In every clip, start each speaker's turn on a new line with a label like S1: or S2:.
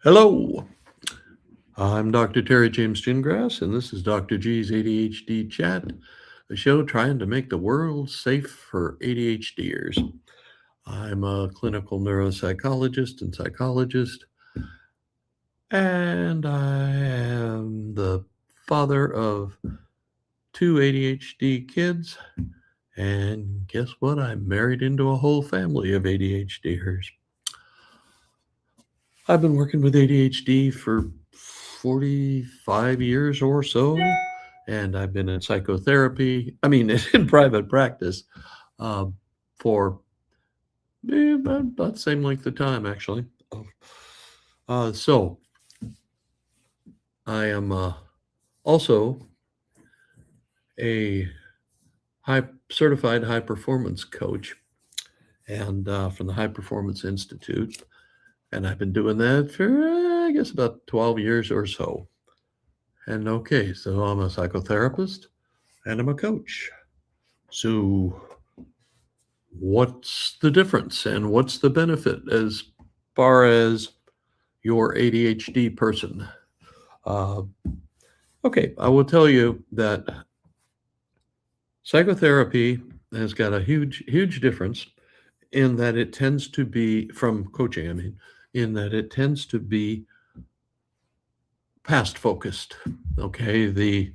S1: Hello, I'm Dr. Terry James Gingrass, and this is Dr. G's ADHD Chat, a show trying to make the world safe for ADHDers. I'm a clinical neuropsychologist and psychologist, and I am the father of two ADHD kids. And guess what? I'm married into a whole family of ADHDers. I've been working with ADHD for 45 years or so, and I've been in psychotherapy, in private practice uh, for about the same length of time, actually. So I am also a certified high performance coach and from the High Performance Institute. And I've been doing that for, I guess, about 12 years or so. And okay, so I'm a psychotherapist and I'm a coach. So, what's the difference and what's the benefit as far as your ADHD person? Uh, okay, I will tell you that psychotherapy has got a huge difference in that it tends to be from coaching, in that it tends to be past focused. Okay.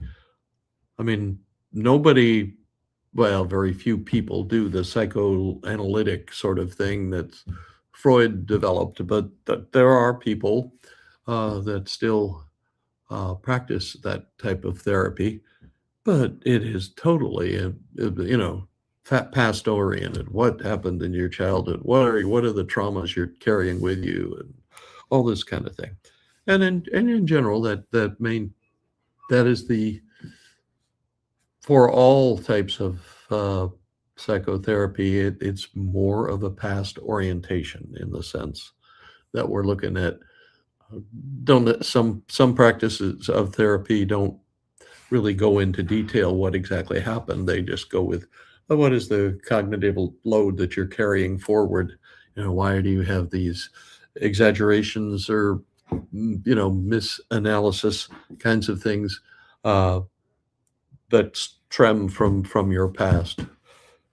S1: Nobody, well, very few people do the psychoanalytic sort of thing that Freud developed, but there are people that still practice that type of therapy, but it is totally, past oriented. What happened in your childhood? What are the traumas you're carrying with you, and all this kind of thing. And in general, that is the for all types of psychotherapy. It's more of a past orientation in the sense that we're looking at. Don't some practices of therapy don't really go into detail what exactly happened. They just go with what is the cognitive load that you're carrying forward. Why do you have these exaggerations or misanalysis kinds of things that stem from your past,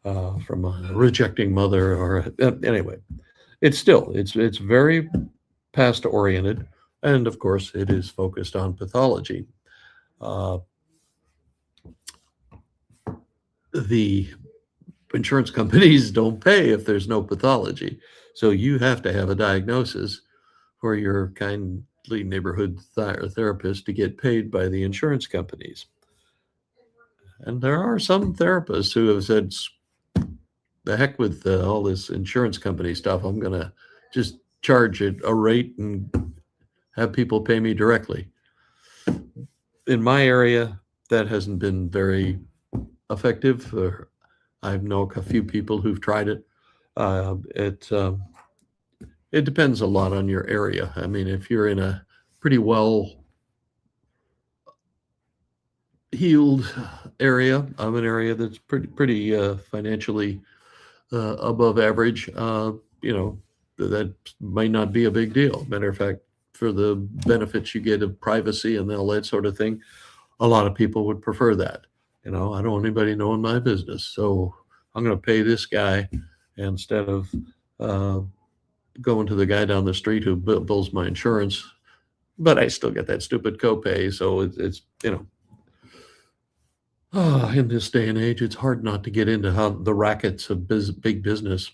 S1: from a rejecting mother, or anyway. It's very past oriented, and of course, it is focused on pathology. Uh, the insurance companies don't pay if there's no pathology, so you have to have a diagnosis for your kindly neighborhood therapist to get paid by the insurance companies. And there are some therapists who have said, the heck with all this insurance company stuff. I'm going to just charge it a rate and have people pay me directly. In my area, that hasn't been very effective. I know a few people who've tried it. It depends a lot on your area. If you're in a pretty well healed area, I'm an area that's pretty financially above average. That might not be a big deal. Matter of fact, for the benefits you get of privacy and all that sort of thing, a lot of people would prefer that. I don't want anybody knowing my business, so I'm going to pay this guy instead of going to the guy down the street who bills my insurance. But I still get that stupid copay, so it's in this day and age, it's hard not to get into how the rackets of big business.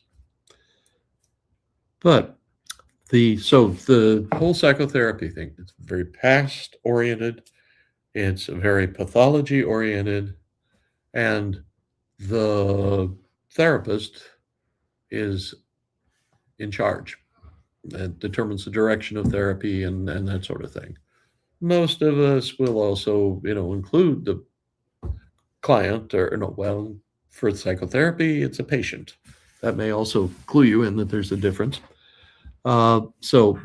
S1: But the whole psychotherapy thing, it's very past oriented, it's very pathology oriented, and the therapist is in charge and determines the direction of therapy and that sort of thing. Most of us will also, include the client, or no, well, for psychotherapy, it's a patient. That may also clue you in that there's a difference. So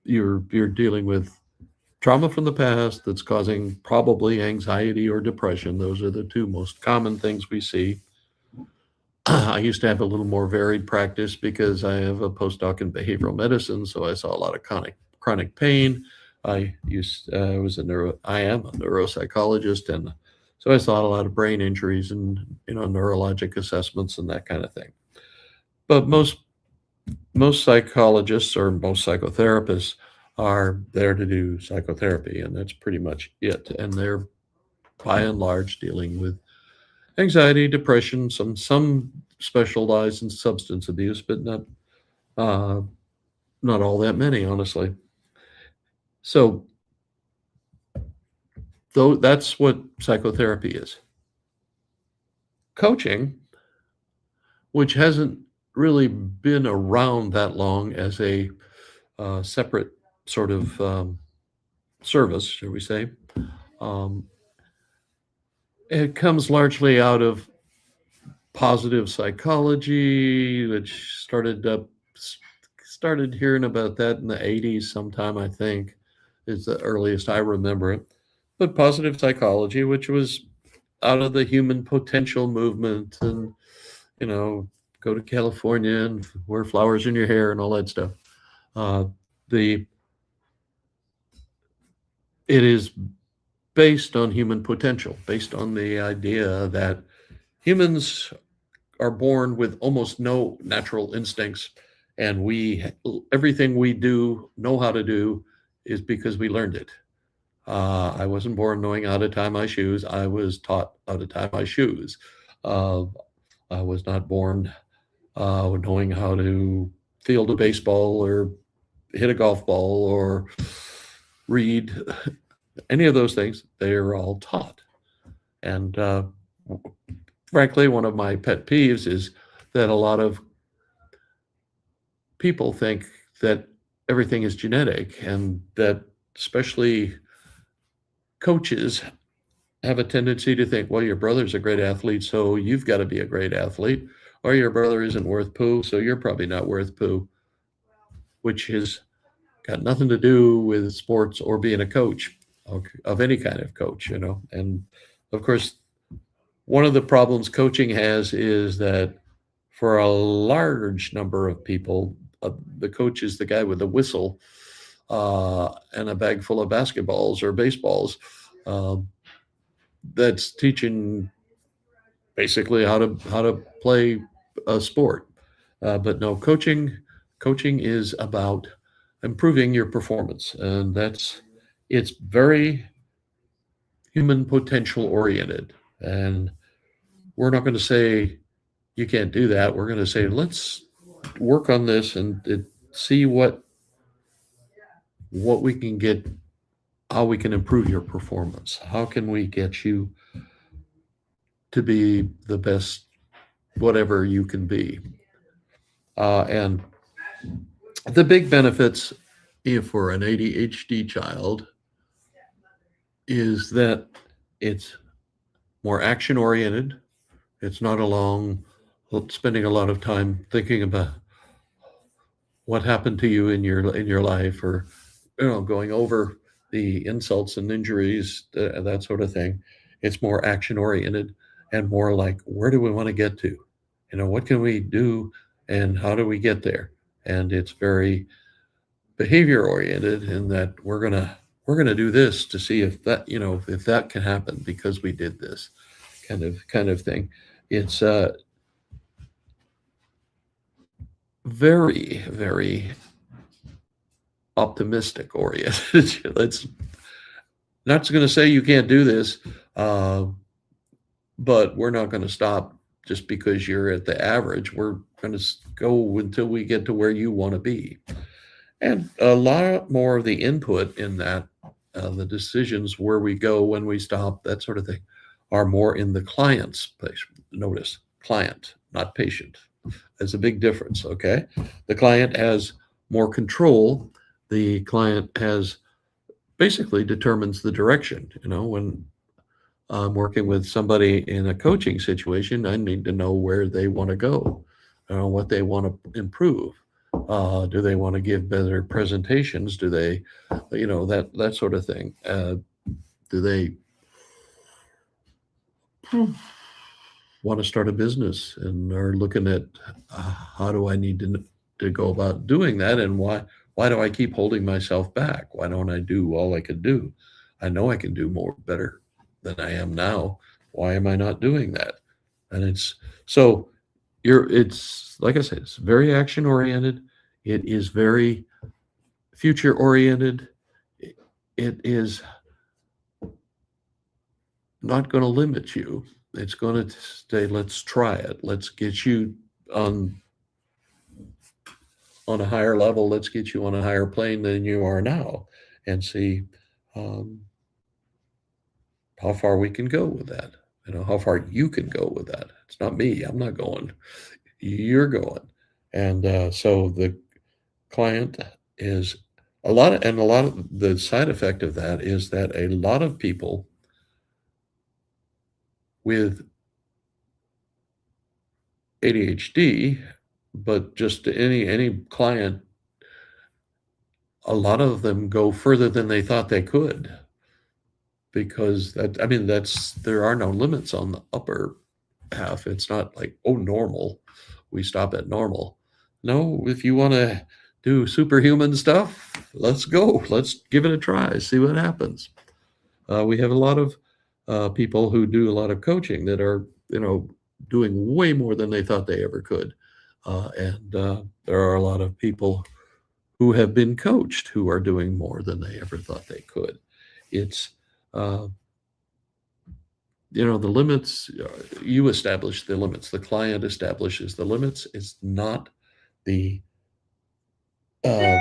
S1: you're dealing with trauma from the past that's causing probably anxiety or depression. Those are the two most common things we see. I used to have a little more varied practice because I have a postdoc in behavioral medicine, so I saw a lot of chronic pain. I am a neuropsychologist, and so I saw a lot of brain injuries and neurologic assessments and that kind of thing. But most psychologists or most psychotherapists are there to do psychotherapy, and that's pretty much it. And they're by and large dealing with anxiety, depression, some specialize in substance abuse, but uh, not all that many, honestly. So, though that's what psychotherapy is. Coaching, which hasn't really been around that long as a separate sort of service, shall we say, um, it comes largely out of positive psychology, which started hearing about that in the 80s sometime, I think, is the earliest I remember it. But positive psychology, which was out of the human potential movement, and you know, go to California and wear flowers in your hair and all that stuff. Uh, the it is based on human potential, based on the idea that humans are born with almost no natural instincts, and everything we do know how to do is because we learned it. I wasn't born knowing how to tie my shoes. I was taught how to tie my shoes. Uh, I was not born knowing how to field a baseball or hit a golf ball or read any of those things. They are all taught. And frankly, one of my pet peeves is that a lot of people think that everything is genetic, and that especially coaches have a tendency to think, well, your brother's a great athlete, so you've got to be a great athlete, or your brother isn't worth poo, so you're probably not worth poo, which has got nothing to do with sports or being a coach of any kind of coach, And of course, one of the problems coaching has is that for a large number of people, the coach is the guy with the whistle and a bag full of basketballs or baseballs that's teaching basically how to play a sport. But no, coaching is about improving your performance, and it's very human potential oriented. And we're not going to say you can't do that. We're going to say let's work on this and see what we can get, how we can improve your performance. How can we get you to be the best, whatever you can be? And the big benefits for an ADHD child is that it's more action oriented. It's not spending a lot of time thinking about what happened to you in your life, or going over the insults and injuries, that sort of thing. It's more action oriented and more like, where do we want to get to? What can we do and how do we get there? And it's very behavior oriented in that we're gonna do this to see if that can happen because we did this kind of thing. It's very, very optimistic oriented. Let's not going to say you can't do this, but we're not going to stop just because you're at the average. We're going to go until we get to where you want to be. And a lot more of the input in that, the decisions, where we go, when we stop, that sort of thing, are more in the client's place. Notice, client, not patient. There's a big difference, okay? The client has more control. The client basically determines the direction. When I'm working with somebody in a coaching situation, I need to know where they want to go, what they want to improve. Do they want to give better presentations? Do they, that sort of thing? Do they want to start a business and are looking at how do I need to go about doing that, and why Why do I keep holding myself back? Why don't I do all I can do? I know I can do more better than I am now. Why am I not doing that? And it's so it's like I said, it's very action oriented. It is very future oriented. It is not going to limit you. It's going to say, let's try it. Let's get you on a higher level. Let's get you on a higher plane than you are now, and see um, how far we can go with that. How far you can go with that. It's not me. I'm not going. You're going. And so the client is a lot of the side effect of that is that a lot of people with ADHD, but just any client, a lot of them go further than they thought they could, because there are no limits on the upper half. It's not like, oh, normal, we stop at normal. No, if you want to do superhuman stuff, let's go. Let's give it a try, see what happens. We have a lot of people who do a lot of coaching that are, doing way more than they thought they ever could. And there are a lot of people who have been coached who are doing more than they ever thought they could. It's, uh, the limits, you establish the limits, the client establishes the limits. It's not the, uh,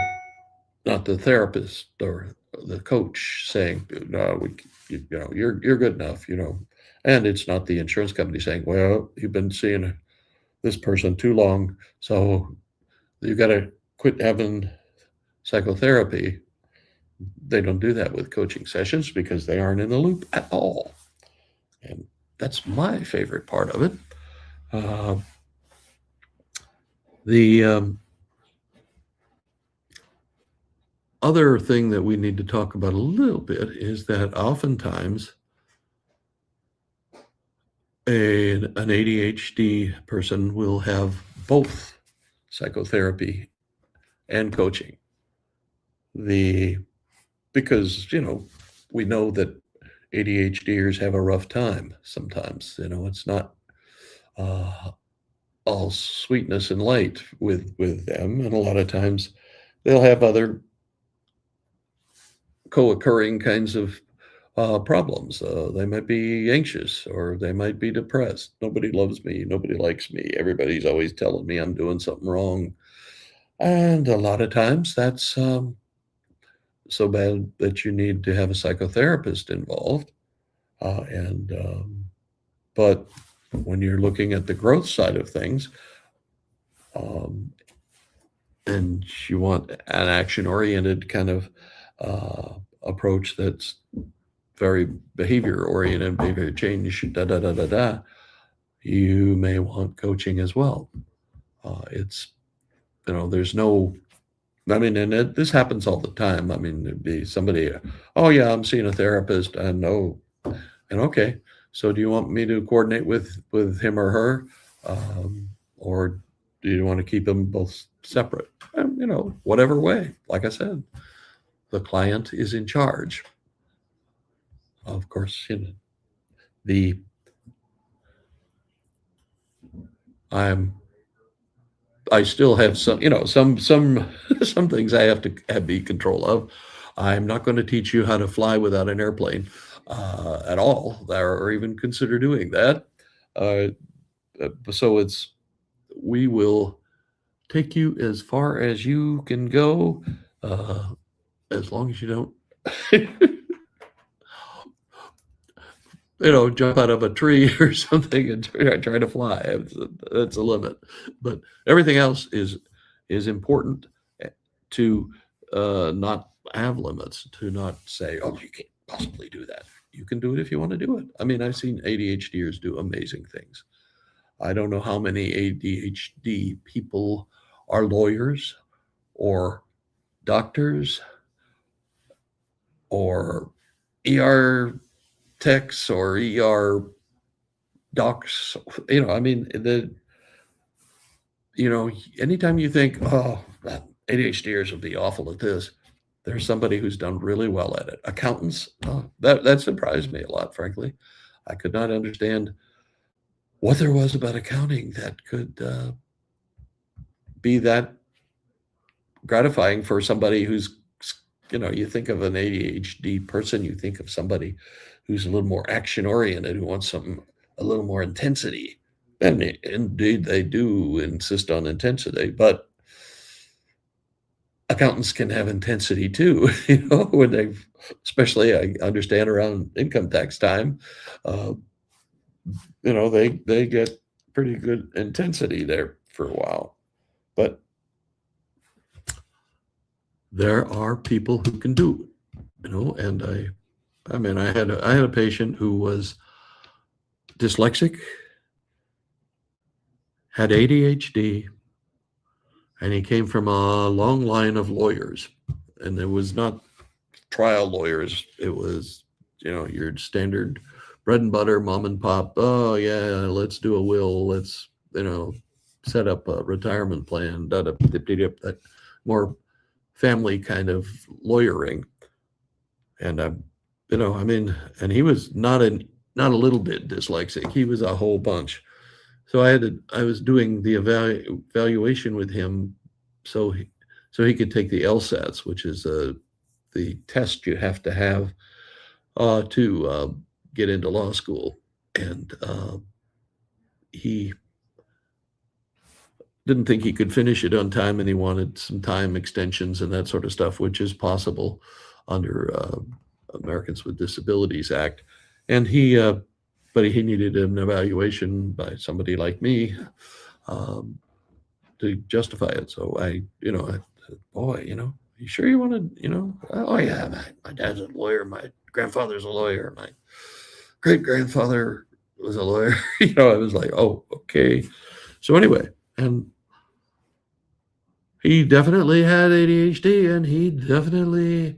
S1: not the therapist or the coach saying, no, you're good enough, and it's not the insurance company saying, well, you've been seeing this person too long, so you got to quit having psychotherapy. They don't do that with coaching sessions because they aren't in the loop at all. And that's my favorite part of it. The other thing that we need to talk about a little bit is that oftentimes an ADHD person will have both psychotherapy and coaching. Because we know that ADHDers have a rough time sometimes. It's not all sweetness and light with them, and a lot of times they'll have other co-occurring kinds of problems. They might be anxious, or they might be depressed. Nobody loves me. Nobody likes me. Everybody's always telling me I'm doing something wrong. And a lot of times that's so bad that you need to have a psychotherapist involved. But when you're looking at the growth side of things, and you want an action-oriented kind of approach that's very behavior-oriented, behavior change, you may want coaching as well. It's, there's no, and this happens all the time. It'd be somebody, oh yeah, I'm seeing a therapist, and oh, and okay, so do you want me to coordinate with him or her, or do you want to keep them both separate? Whatever way. Like I said, the client is in charge. Of course, I still have some some things I have to be control of. I'm not going to teach you how to fly without an airplane at all, or even consider doing that. So we will take you as far as you can go, as long as you don't jump out of a tree or something and try to fly. That's a limit. But everything else is important to not have limits, to not say, oh, you can't possibly do that. You can do it if you want to do it. I've seen ADHDers do amazing things. I don't know how many ADHD people are lawyers or doctors or ER techs or ER docs. Anytime you think, oh, ADHDers will be awful at this. There's somebody who's done really well at it. Accountants, that surprised me a lot, frankly. I could not understand what there was about accounting that could be that gratifying for somebody who's, you think of an ADHD person, you think of somebody who's a little more action oriented, who wants something, a little more intensity. And indeed, they do insist on intensity, but accountants can have intensity too, when they, especially I understand around income tax time, uh, they get pretty good intensity there for a while. But there are people who can do it, and I mean, I had a patient who was dyslexic, had ADHD, and he came from a long line of lawyers, and it was not trial lawyers. It was, your standard bread and butter, mom and pop. Oh yeah, let's do a will. Let's, set up a retirement plan. That more family kind of lawyering. And I mean, and he was not a little bit dyslexic. He was a whole bunch. So I was doing the evaluation with him, so he could take the LSATs, which is the test you have to have to get into law school. And he didn't think he could finish it on time, and he wanted some time extensions and that sort of stuff, which is possible under Americans with Disabilities Act. And but he needed an evaluation by somebody like me to justify it. So I said, boy, you sure you want to, oh yeah, my dad's a lawyer, my grandfather's a lawyer, my great grandfather was a lawyer. I was like, oh, okay. So anyway, and he definitely had ADHD, and he definitely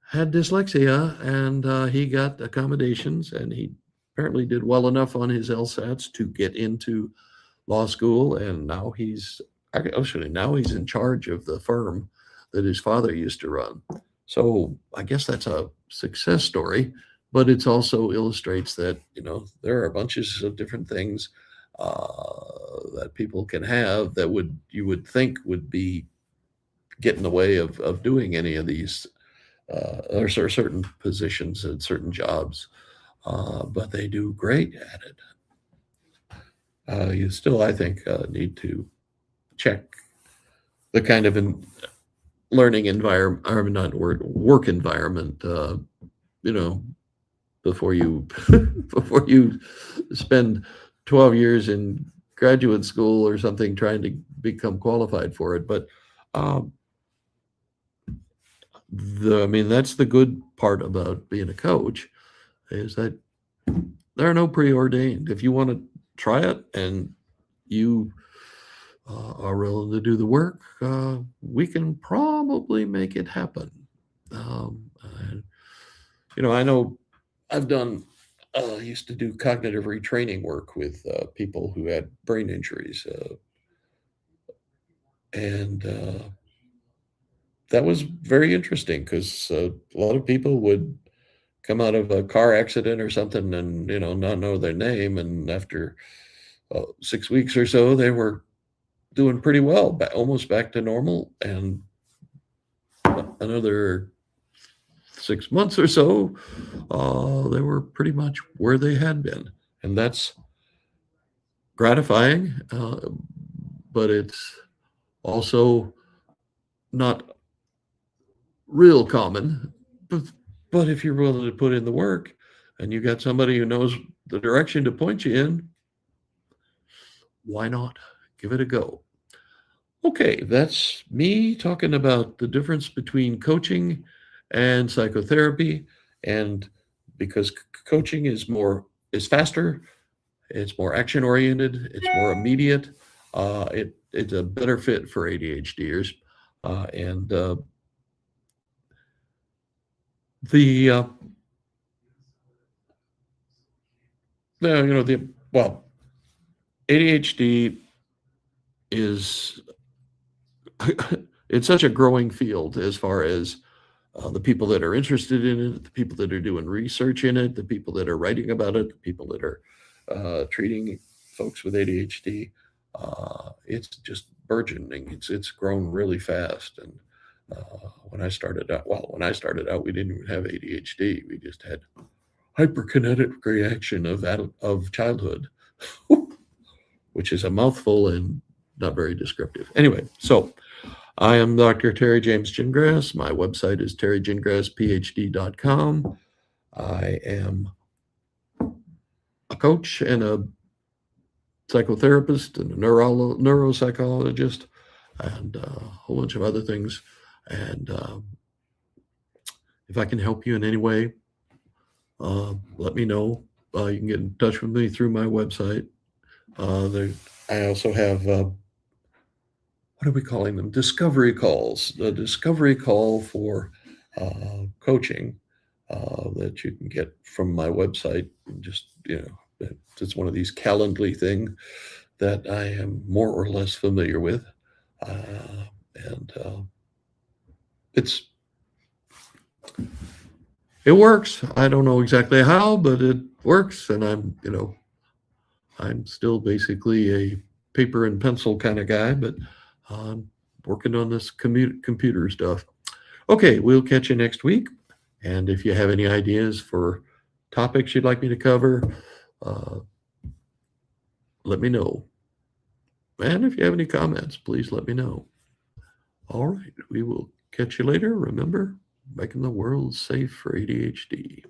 S1: had dyslexia, and he got accommodations, and he apparently did well enough on his LSATs to get into law school, and now he's in charge of the firm that his father used to run. So I guess that's a success story, but it also illustrates that there are bunches of different things that people can have that you would think would be get in the way of doing any of these or certain positions and certain jobs, but they do great at it. You still, I think, need to check the kind of learning environment, or not work environment, before you before you spend 12 years in graduate school or something trying to become qualified for it. But I mean, that's the good part about being a coach, is that there are no preordained. If you want to try it and you are willing to do the work, we can probably make it happen. I know I've done, used to do cognitive retraining work with people who had brain injuries. And that was very interesting because a lot of people would come out of a car accident or something and, not know their name. And after 6 weeks or so, they were doing pretty well, almost back to normal. And another 6 months or so, they were pretty much where they had been. And that's gratifying, but it's also not real common. But if you're willing to put in the work and you got somebody who knows the direction to point you in, why not? Give it a go. Okay, that's me talking about the difference between coaching and psychotherapy. And because coaching is faster, it's more action oriented, it's more immediate. It's a better fit for ADHDers, and the well, ADHD is it's such a growing field as far as the people that are interested in it, the people that are doing research in it, the people that are writing about it, the people that are treating folks with ADHD. It's just burgeoning. It's grown really fast. And when I started out, we didn't even have ADHD. We just had hyperkinetic reaction of childhood, which is a mouthful and not very descriptive. Anyway, so I am Dr. Terry James Gingrass. My website is terrygingrassphd.com. I am a coach and a psychotherapist and a neuropsychologist and a whole bunch of other things. And if I can help you in any way, let me know. You can get in touch with me through my website. I also have, what are we calling them? Discovery calls. The discovery call for coaching that you can get from my website. Just, it's one of these Calendly things that I am more or less familiar with. And it works. I don't know exactly how, but it works. And I'm still basically a paper and pencil kind of guy, but I'm working on this computer stuff. Okay, we'll catch you next week. And if you have any ideas for topics you'd like me to cover, let me know. And if you have any comments, please let me know. All right, we will catch you later. Remember, making the world safe for ADHD.